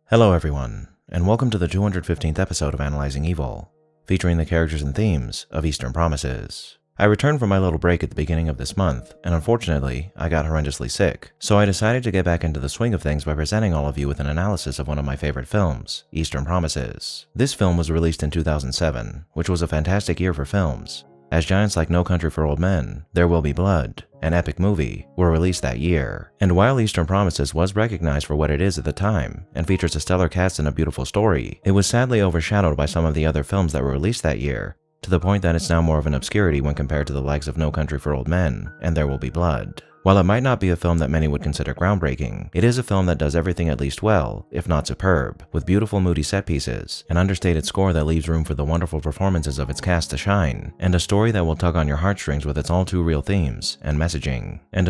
Hello everyone, and welcome to the 215th episode of Analyzing Evil, featuring the characters and themes of Eastern Promises. I returned from my little break at the beginning of this month, and unfortunately, I got horrendously sick, so I decided to get back into the swing of things by presenting all of you with an analysis of one of my favorite films, Eastern Promises. This film was released in 2007, which was a fantastic year for films, as giants like No Country for Old Men, There Will Be Blood, an epic movie, were released that year. And while Eastern Promises was recognized for what it is at the time, and features a stellar cast and a beautiful story, it was sadly overshadowed by some of the other films that were released that year, to the point that it's now more of an obscurity when compared to the likes of No Country for Old Men and There Will Be Blood. While it might not be a film that many would consider groundbreaking, it is a film that does everything at least well, if not superb, with beautiful moody set pieces, an understated score that leaves room for the wonderful performances of its cast to shine, and a story that will tug on your heartstrings with its all-too-real themes and messaging. And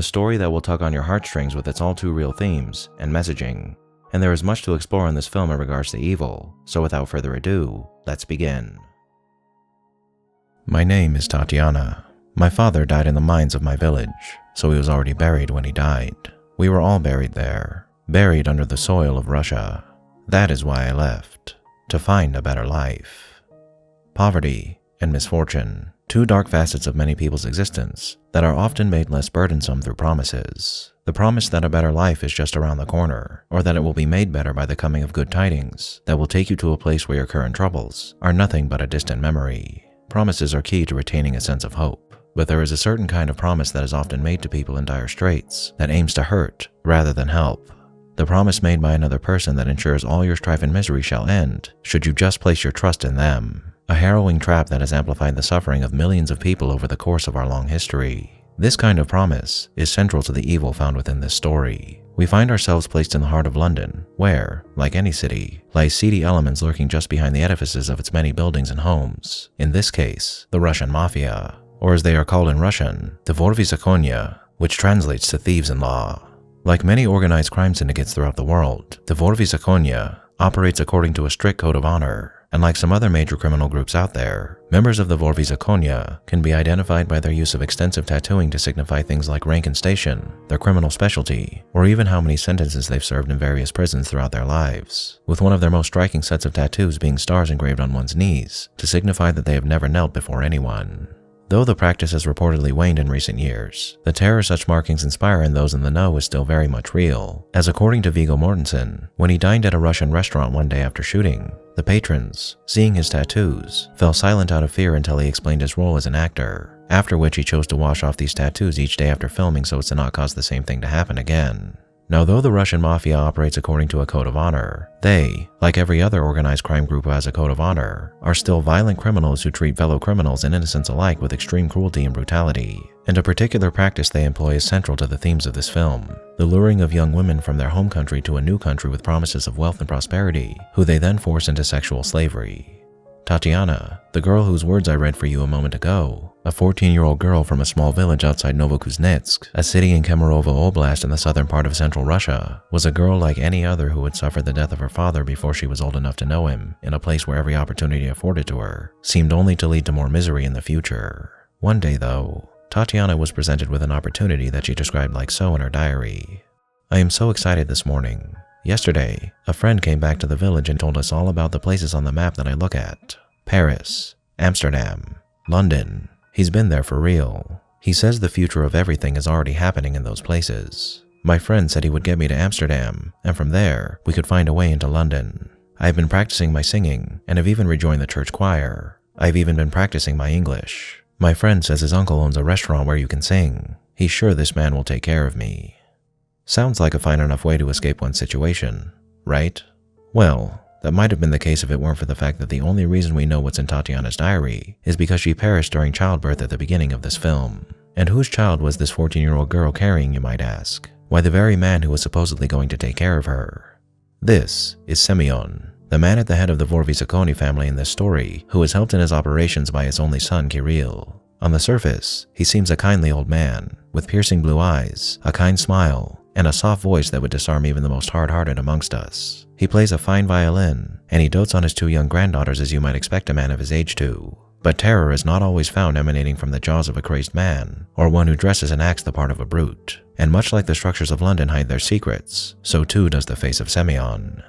there is much to explore in this film in regards to evil, so without further ado, let's begin. My name is Tatiana. My father died in the mines of my village, so he was already buried when he died. We were all buried there, buried under the soil of Russia. That is why I left, to find a better life. Poverty and misfortune, two dark facets of many people's existence that are often made less burdensome through promises. The promise that a better life is just around the corner, or that it will be made better by the coming of good tidings that will take you to a place where your current troubles are nothing but a distant memory. Promises are key to retaining a sense of hope. But there is a certain kind of promise that is often made to people in dire straits that aims to hurt rather than help. The promise made by another person that ensures all your strife and misery shall end should you just place your trust in them. A harrowing trap that has amplified the suffering of millions of people over the course of our long history. This kind of promise is central to the evil found within this story. We find ourselves placed in the heart of London, where, like any city, lies seedy elements lurking just behind the edifices of its many buildings and homes. In this case, the Russian mafia, or as they are called in Russian, the Vorvizakonya, which translates to thieves-in-law. Like many organized crime syndicates throughout the world, the Vorvizakonya operates according to a strict code of honor, and like some other major criminal groups out there, members of the Vorvizakonya can be identified by their use of extensive tattooing to signify things like rank and station, their criminal specialty, or even how many sentences they've served in various prisons throughout their lives, with one of their most striking sets of tattoos being stars engraved on one's knees to signify that they have never knelt before anyone. Though the practice has reportedly waned in recent years, the terror such markings inspire in those in the know is still very much real, as according to Viggo Mortensen, when he dined at a Russian restaurant one day after shooting, the patrons, seeing his tattoos, fell silent out of fear until he explained his role as an actor, after which he chose to wash off these tattoos each day after filming so as to not cause the same thing to happen again. Now, though the Russian mafia operates according to a code of honor, they, like every other organized crime group who has a code of honor, are still violent criminals who treat fellow criminals and innocents alike with extreme cruelty and brutality. And a particular practice they employ is central to the themes of this film, the luring of young women from their home country to a new country with promises of wealth and prosperity, who they then force into sexual slavery. Tatiana, the girl whose words I read for you a moment ago, a 14-year-old girl from a small village outside Novokuznetsk, a city in Kemerovo Oblast in the southern part of central Russia, was a girl like any other who had suffered the death of her father before she was old enough to know him, in a place where every opportunity afforded to her seemed only to lead to more misery in the future. One day, though, Tatiana was presented with an opportunity that she described like so in her diary. I am so excited this morning. Yesterday, a friend came back to the village and told us all about the places on the map that I look at. Paris, Amsterdam, London. He's been there for real. He says the future of everything is already happening in those places. My friend said he would get me to Amsterdam, and from there, we could find a way into London. I've been practicing my singing, and have even rejoined the church choir. I've even been practicing my English. My friend says his uncle owns a restaurant where you can sing. He's sure this man will take care of me. Sounds like a fine enough way to escape one's situation, right? Well, that might have been the case if it weren't for the fact that the only reason we know what's in Tatiana's diary is because she perished during childbirth at the beginning of this film. And whose child was this 14-year-old girl carrying, you might ask? Why, the very man who was supposedly going to take care of her. This is Semon, the man at the head of the Vorvizakonya family in this story, who is helped in his operations by his only son, Kirill. On the surface, he seems a kindly old man, with piercing blue eyes, a kind smile, and a soft voice that would disarm even the most hard-hearted amongst us. He plays a fine violin, and he dotes on his two young granddaughters as you might expect a man of his age to. But terror is not always found emanating from the jaws of a crazed man, or one who dresses and acts the part of a brute. And much like the structures of London hide their secrets, so too does the face of Semon.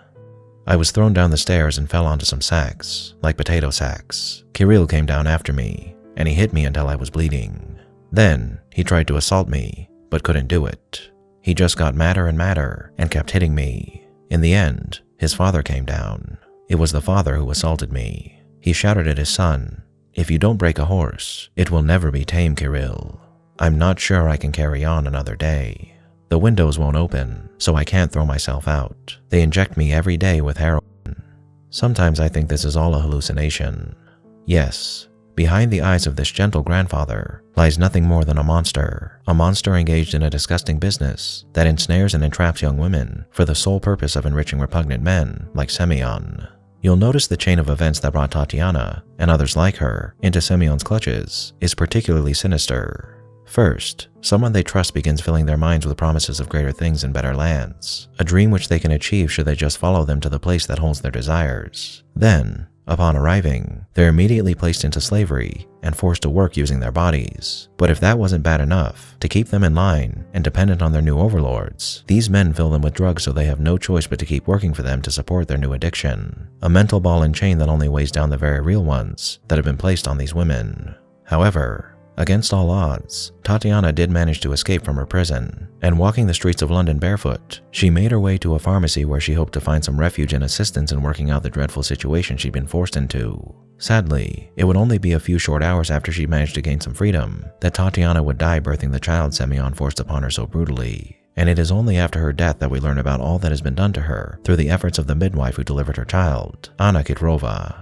I was thrown down the stairs and fell onto some sacks, like potato sacks. Kirill came down after me, and he hit me until I was bleeding. Then, he tried to assault me, but couldn't do it. He just got madder and madder and kept hitting me. In the end, his father came down. It was the father who assaulted me. He shouted at his son, "If you don't break a horse, it will never be tame, Kirill. I'm not sure I can carry on another day. The windows won't open, so I can't throw myself out. They inject me every day with heroin. Sometimes I think this is all a hallucination. Yes, behind the eyes of this gentle grandfather lies nothing more than a monster engaged in a disgusting business that ensnares and entraps young women for the sole purpose of enriching repugnant men like Semyon. You'll notice the chain of events that brought Tatiana, and others like her, into Semyon's clutches is particularly sinister. First, someone they trust begins filling their minds with promises of greater things and better lands, a dream which they can achieve should they just follow them to the place that holds their desires. Then, upon arriving, they're immediately placed into slavery and forced to work using their bodies. But if that wasn't bad enough, to keep them in line and dependent on their new overlords, these men fill them with drugs so they have no choice but to keep working for them to support their new addiction. A mental ball and chain that only weighs down the very real ones that have been placed on these women. However, against all odds, Tatiana did manage to escape from her prison, and walking the streets of London barefoot, she made her way to a pharmacy where she hoped to find some refuge and assistance in working out the dreadful situation she'd been forced into. Sadly, it would only be a few short hours after she managed to gain some freedom that Tatiana would die birthing the child Semyon forced upon her so brutally. And it is only after her death that we learn about all that has been done to her through the efforts of the midwife who delivered her child, Anna Kitrova.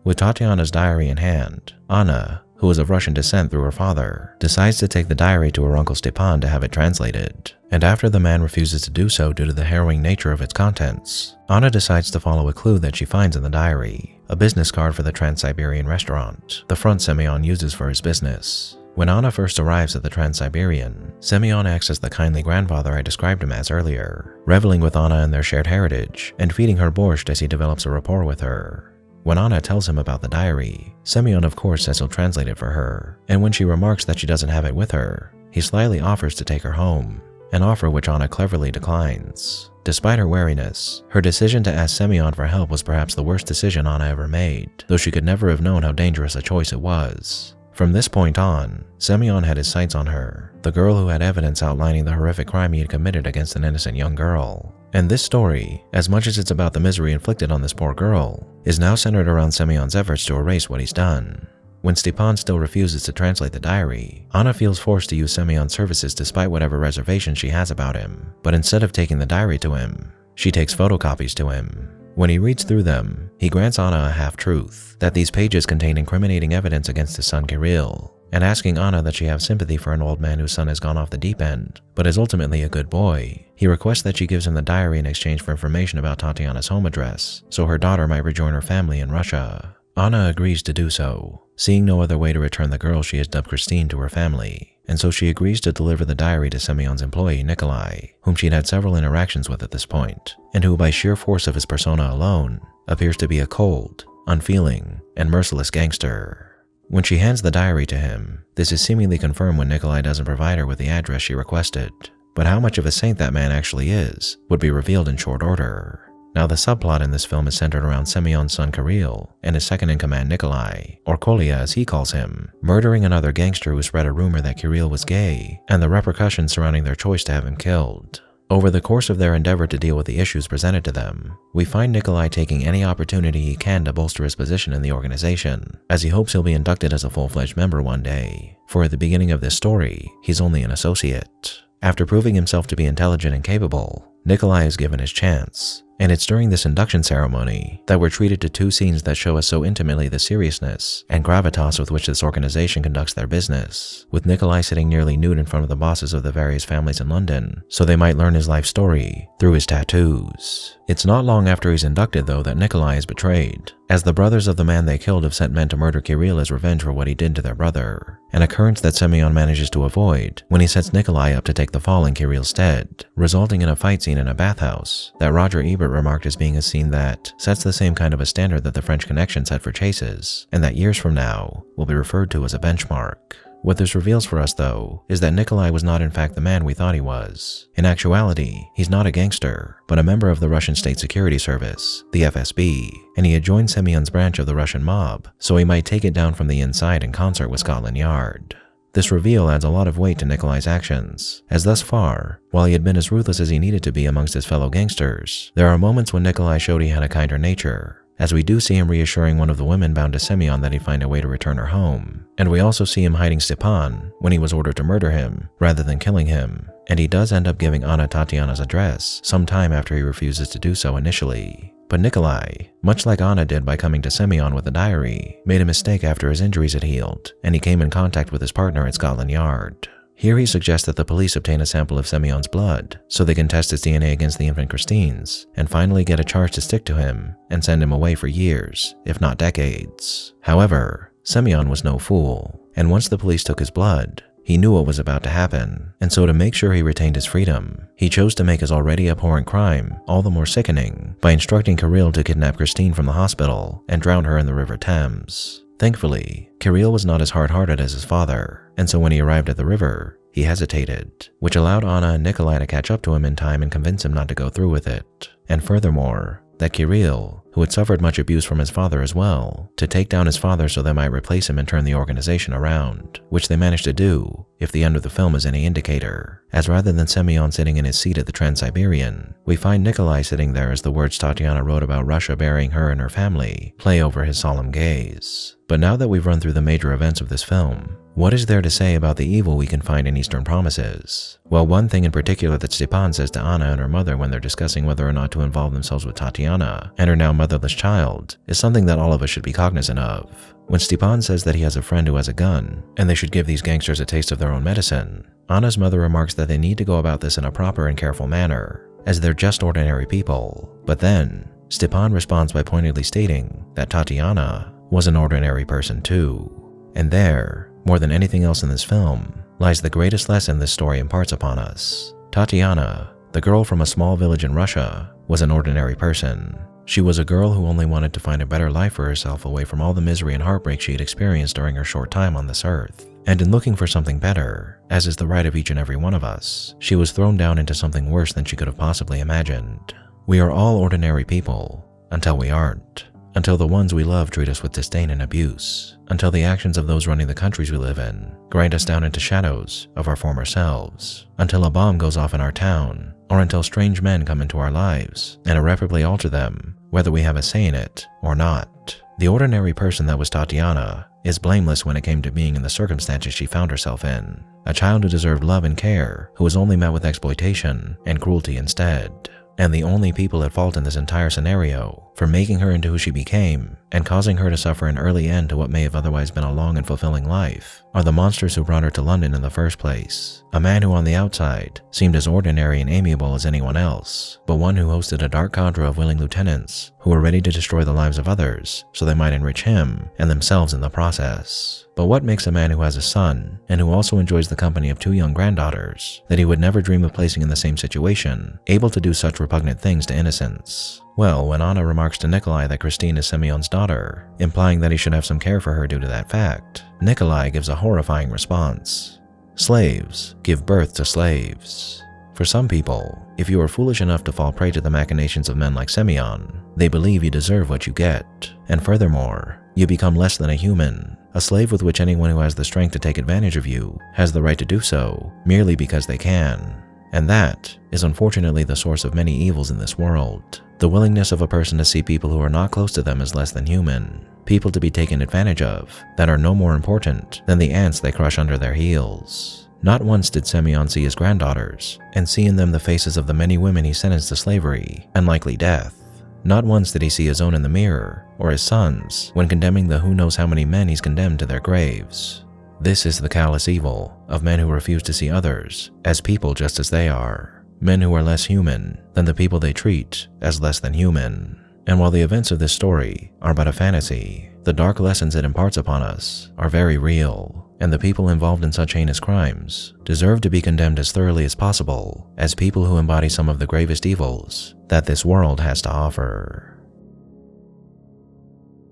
With Tatiana's diary in hand, Anna, who is of Russian descent through her father, decides to take the diary to her uncle Stepan to have it translated. And after the man refuses to do so due to the harrowing nature of its contents, Anna decides to follow a clue that she finds in the diary, a business card for the Trans-Siberian restaurant, the front Semyon uses for his business. When Anna first arrives at the Trans-Siberian, Semyon acts as the kindly grandfather I described him as earlier, reveling with Anna in their shared heritage and feeding her borscht as he develops a rapport with her. When Anna tells him about the diary, Semyon of course says he'll translate it for her, and when she remarks that she doesn't have it with her, he slyly offers to take her home, an offer which Anna cleverly declines. Despite her wariness, her decision to ask Semyon for help was perhaps the worst decision Anna ever made, though she could never have known how dangerous a choice it was. From this point on, Semyon had his sights on her, the girl who had evidence outlining the horrific crime he had committed against an innocent young girl. And this story, as much as it's about the misery inflicted on this poor girl, is now centered around Semyon's efforts to erase what he's done. When Stepan still refuses to translate the diary, Anna feels forced to use Semyon's services despite whatever reservations she has about him. But instead of taking the diary to him, she takes photocopies to him. When he reads through them, he grants Anna a half-truth, that these pages contain incriminating evidence against his son Kirill, and asking Anna that she have sympathy for an old man whose son has gone off the deep end, but is ultimately a good boy. He requests that she gives him the diary in exchange for information about Tatiana's home address, so her daughter might rejoin her family in Russia. Anna agrees to do so, seeing no other way to return the girl she has dubbed Christine to her family, and so she agrees to deliver the diary to Semyon's employee Nikolai, whom she'd had several interactions with at this point, and who by sheer force of his persona alone, appears to be a cold, unfeeling, and merciless gangster. When she hands the diary to him, this is seemingly confirmed when Nikolai doesn't provide her with the address she requested, but how much of a saint that man actually is would be revealed in short order. Now the subplot in this film is centered around Semyon's son Kirill and his second-in-command Nikolai, or Kolya as he calls him, murdering another gangster who spread a rumor that Kirill was gay, and the repercussions surrounding their choice to have him killed. Over the course of their endeavor to deal with the issues presented to them, we find Nikolai taking any opportunity he can to bolster his position in the organization, as he hopes he'll be inducted as a full-fledged member one day, for at the beginning of this story, he's only an associate. After proving himself to be intelligent and capable, Nikolai is given his chance, and it's during this induction ceremony that we're treated to two scenes that show us so intimately the seriousness and gravitas with which this organization conducts their business, with Nikolai sitting nearly nude in front of the bosses of the various families in London so they might learn his life story through his tattoos. It's not long after he's inducted, though, that Nikolai is betrayed, as the brothers of the man they killed have sent men to murder Kirill as revenge for what he did to their brother, an occurrence that Semyon manages to avoid when he sets Nikolai up to take the fall in Kirill's stead, resulting in a fight scene in a bathhouse that Roger Ebert remarked as being a scene that sets the same kind of a standard that the French Connection set for chases, and that years from now will be referred to as a benchmark. What this reveals for us, though, is that Nikolai was not in fact the man we thought he was. In actuality, he's not a gangster, but a member of the Russian State Security Service, the FSB, and he had joined Semon's branch of the Russian mob, so he might take it down from the inside in concert with Scotland Yard. This reveal adds a lot of weight to Nikolai's actions, as thus far, while he had been as ruthless as he needed to be amongst his fellow gangsters, there are moments when Nikolai showed he had a kinder nature, as we do see him reassuring one of the women bound to Semon that he'd find a way to return her home, and we also see him hiding Stepan when he was ordered to murder him rather than killing him, and he does end up giving Anna Tatiana's address some time after he refuses to do so initially. But Nikolai, much like Anna did by coming to Semon with a diary, made a mistake after his injuries had healed, and he came in contact with his partner at Scotland Yard. Here he suggests that the police obtain a sample of Semon's blood so they can test his DNA against the infant Christine's and finally get a charge to stick to him and send him away for years, if not decades. However, Semon was no fool, and once the police took his blood, he knew what was about to happen, and so to make sure he retained his freedom, he chose to make his already abhorrent crime all the more sickening by instructing Kirill to kidnap Christine from the hospital and drown her in the River Thames. Thankfully, Kirill was not as hard-hearted as his father, and so when he arrived at the river, he hesitated, which allowed Anna and Nikolai to catch up to him in time and convince him not to go through with it. And furthermore, that Kirill, who had suffered much abuse from his father as well, to take down his father so they might replace him and turn the organization around, which they managed to do, if the end of the film is any indicator, as rather than Semon sitting in his seat at the Trans-Siberian, we find Nikolai sitting there as the words Tatiana wrote about Russia burying her and her family play over his solemn gaze. But now that we've run through the major events of this film, what is there to say about the evil we can find in Eastern Promises? Well, one thing in particular that Stepan says to Anna and her mother when they're discussing whether or not to involve themselves with Tatiana and her now motherless child is something that all of us should be cognizant of. When Stepan says that he has a friend who has a gun, and they should give these gangsters a taste of their own medicine, Anna's mother remarks that they need to go about this in a proper and careful manner, as they're just ordinary people. But then, Stepan responds by pointedly stating that Tatiana was an ordinary person too. And there, more than anything else in this film, lies the greatest lesson this story imparts upon us. Tatiana, the girl from a small village in Russia, was an ordinary person. She was a girl who only wanted to find a better life for herself away from all the misery and heartbreak she had experienced during her short time on this earth. And in looking for something better, as is the right of each and every one of us, she was thrown down into something worse than she could have possibly imagined. We are all ordinary people, until we aren't. Until the ones we love treat us with disdain and abuse. Until the actions of those running the countries we live in grind us down into shadows of our former selves. Until a bomb goes off in our town, or until strange men come into our lives and irreparably alter them, whether we have a say in it or not. The ordinary person that was Tatiana is blameless when it came to being in the circumstances she found herself in. A child who deserved love and care, who was only met with exploitation and cruelty instead. And the only people at fault in this entire scenario for making her into who she became and causing her to suffer an early end to what may have otherwise been a long and fulfilling life are the monsters who brought her to London in the first place. A man who on the outside seemed as ordinary and amiable as anyone else, but one who hosted a dark cadre of willing lieutenants who were ready to destroy the lives of others so they might enrich him and themselves in the process. But what makes a man who has a son and who also enjoys the company of 2 young granddaughters that he would never dream of placing in the same situation able to do such repugnant things to innocents? Well, when Anna remarks to Nikolai that Christine is Semon's daughter, implying that he should have some care for her due to that fact, Nikolai gives a horrifying response. Slaves give birth to slaves. For some people, if you are foolish enough to fall prey to the machinations of men like Semon, they believe you deserve what you get, and furthermore, you become less than a human, a slave with which anyone who has the strength to take advantage of you has the right to do so merely because they can. And that is unfortunately the source of many evils in this world. The willingness of a person to see people who are not close to them as less than human, people to be taken advantage of that are no more important than the ants they crush under their heels. Not once did Semon see his granddaughters and see in them the faces of the many women he sentenced to slavery and likely death. Not once did he see his own in the mirror or his sons when condemning the who knows how many men he's condemned to their graves. This is the callous evil of men who refuse to see others as people just as they are, men who are less human than the people they treat as less than human. And while the events of this story are but a fantasy, the dark lessons it imparts upon us are very real, and the people involved in such heinous crimes deserve to be condemned as thoroughly as possible as people who embody some of the gravest evils that this world has to offer.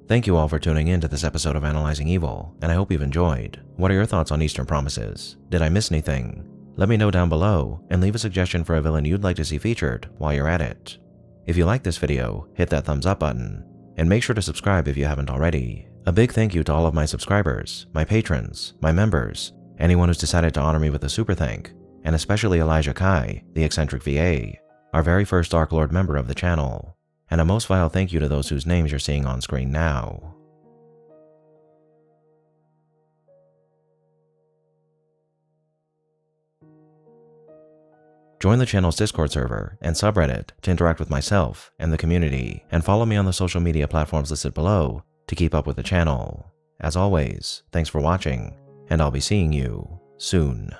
Thank you all for tuning in to this episode of Analyzing Evil, and I hope you've enjoyed. What are your thoughts on Eastern Promises? Did I miss anything? Let me know down below, and leave a suggestion for a villain you'd like to see featured while you're at it. If you like this video, hit that thumbs up button, and make sure to subscribe if you haven't already. A big thank you to all of my subscribers, my patrons, my members, anyone who's decided to honor me with a super thank, and especially Elijah Kai, the eccentric VA, our very first Dark Lord member of the channel. And a most vile thank you to those whose names you're seeing on screen now. Join the channel's Discord server and subreddit to interact with myself and the community, and follow me on the social media platforms listed below to keep up with the channel. As always, thanks for watching, and I'll be seeing you soon.